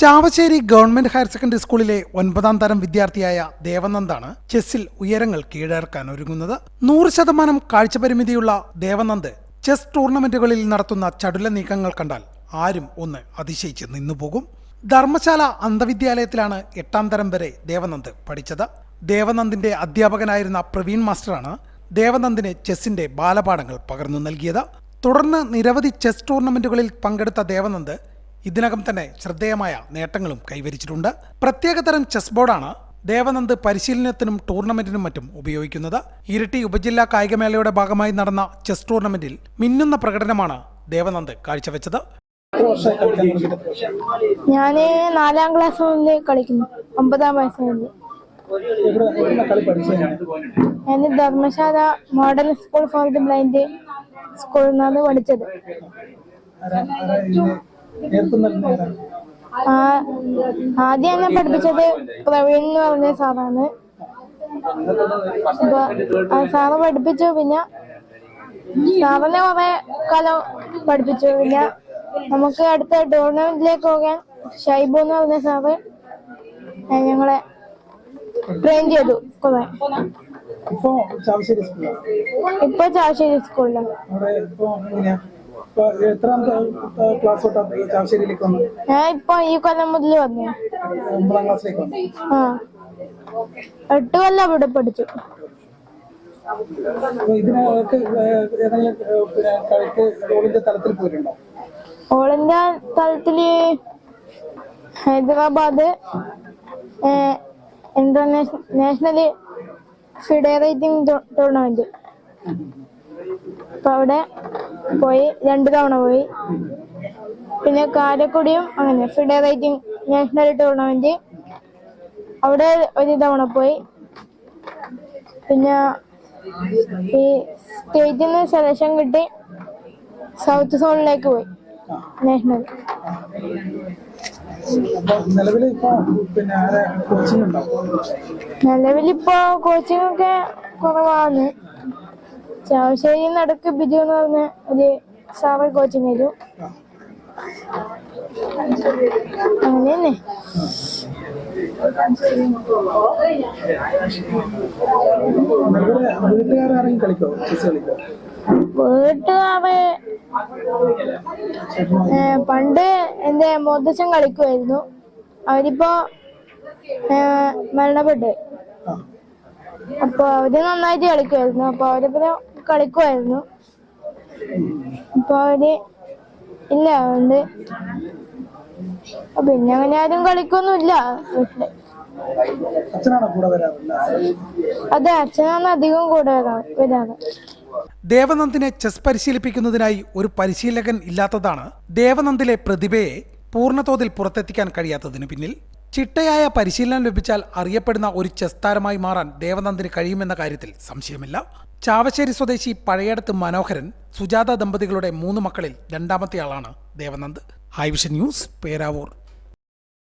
Chavassery government higher secondary സ്കൂളിലെ 9ാം തരം വിദ്യാർത്ഥിയായ ദേവനന്ദാണ് ചെസ്സിൽ ഉയരങ്ങൾ കീഴടക്കാൻ ഒരുങ്ങുന്നത്. 100% കാഴ്ചപരിമിതിയുള്ള ദേവനന്ദ് ചെസ് ടൂർണമെന്റുകളിൽ നടത്തുന്ന ചടുല നീക്കങ്ങൾ കണ്ടാൽ ആരും ഒന്ന് അതിശയിച്ച് നിന്നുപോകും. ധർമ്മശാല അന്ധവിദ്യാലയത്തിലാണ് 8ാം തരം വരെ ദേവനന്ദ് പഠിച്ചത്. ദേവനന്ദിന്റെ അധ്യാപകനായിരുന്ന പ്രവീൺ മാസ്റ്ററാണ് ദേവനന്ദിന് ചെസ്സിന്റെ ബാലപാഠങ്ങൾ പകർന്നു നൽകിയത്. തുടർന്ന് നിരവധി ചെസ് ടൂർണമെന്റുകളിൽ പങ്കെടുത്ത ദേവനന്ദ് ഇതിനകം തന്നെ ശ്രദ്ധേയമായ നേട്ടങ്ങളും കൈവരിച്ചിട്ടുണ്ട്. പ്രത്യേകതരം ചെസ് ബോർഡാണ് ദേവനന്ദ് പരിശീലനത്തിനും ടൂർണമെന്റിനും മറ്റും ഉപയോഗിക്കുന്നത്. ഇരിട്ടി ഉപജില്ലാ കായികമേളയുടെ ഭാഗമായി നടന്ന ചെസ് ടൂർണമെന്റിൽ മിന്നുന്ന പ്രകടനമാണ് ദേവനന്ദ് കാഴ്ചവെച്ചത്. ഞാൻ 4ാം ക്ലാസ് മുതൽ കളിക്കുന്നു. 9ാം വയസ്സ് മുതൽ ഞാൻ Dharamshala model school for the blind സ്കൂളിൽ നിന്നാണ് പഠിച്ചത്. ആദ്യം എന്നെ പഠിപ്പിച്ചത് പ്രവീൺ എന്ന് പറഞ്ഞ സാറാണ്. സാറ് പഠിപ്പിച്ചു. പിന്നെ സാറിനെ കുറെ കാലം പഠിപ്പിച്ചു. പിന്നെ നമുക്ക് അടുത്ത ടൂർണമെന്റിലേക്ക് പോകാൻ ഷൈബു എന്ന് പറഞ്ഞ സാറ് ഞങ്ങളെ ട്രെയിൻ ചെയ്തു കുറെ. ഇപ്പൊ ചാവശ്ശേരി സ്കൂളിലാണ്. ഞാൻ ഇപ്പൊ ഈ കൊല്ലം മുതൽ വന്നു. 8 കൊല്ലം ഇവിടെ പഠിച്ചു. ഓൾ ഇന്ത്യ തലത്തില് ഹൈദരാബാദ് ഇന്റർനാഷണൽ ഫെഡറേറ്റിംഗ് ടൂർണമെന്റ് അപ്പൊ അവിടെ പോയി 2 തവണ പോയി. പിന്നെ കാരക്കുടിയും അങ്ങനെ ഫെഡറേറ്റിംഗ് നാഷണൽ ടൂർണമെന്റ് അവിടെ 1 തവണ പോയി. പിന്നെ ഈ സ്റ്റേറ്റിൽ നിന്ന് സെലക്ഷൻ കിട്ടി സൗത്ത് സോണിലേക്ക് പോയി നാഷണൽ. നിലവിലിപ്പോ കോച്ചിങ് ഒക്കെ കുറവാണ്. ചാവശ്ശേരി നടക്ക് ബിജു എന്ന് പറഞ്ഞ ഒരു സാറ് കോച്ചിങ് തരും. അങ്ങനെ തന്നെ. വീട്ടുകാര് പണ്ട് എന്റെ മുത്തച്ഛൻ കളിക്കുമായിരുന്നു. അവരിപ്പോ മരണപ്പെട്ട്. അപ്പൊ അവര് നന്നായിട്ട് കളിക്കുമായിരുന്നു. അപ്പൊ അവരിപ്പോ കളിക്കുമായിരുന്നു. ഇപ്പൊ അവര് ഇല്ല. അതുകൊണ്ട് പിന്നെ അങ്ങനെ ആരും കളിക്കൊന്നുമില്ല വീട്ടില്. അതെ, അച്ഛനാണ് അധികം കൂടെ വരാറ്. ദേവനന്ദിനെ ചെസ് പരിശീലിപ്പിക്കുന്നതിനായി ഒരു പരിശീലകൻ ഇല്ലാത്തതാണ് ദേവനന്ദിലെ പ്രതിഭയെ പൂർണ്ണതോതിൽ പുറത്തെത്തിക്കാൻ കഴിയാത്തതിന് പിന്നിൽ. ചിട്ടയായ പരിശീലനം ലഭിച്ചാൽ അറിയപ്പെടുന്ന ഒരു ചെസ് താരമായി മാറാൻ ദേവനന്ദിന് കഴിയുമെന്ന കാര്യത്തിൽ സംശയമില്ല. ചാവശ്ശേരി സ്വദേശി പഴയടത്ത് മനോഹരൻ, സുജാത ദമ്പതികളുടെ 3 മക്കളിൽ 2ാമത്തെ ആളാണ് ദേവനന്ദ്. ഹൈവിഷൻ ന്യൂസ്, പേരാവൂർ.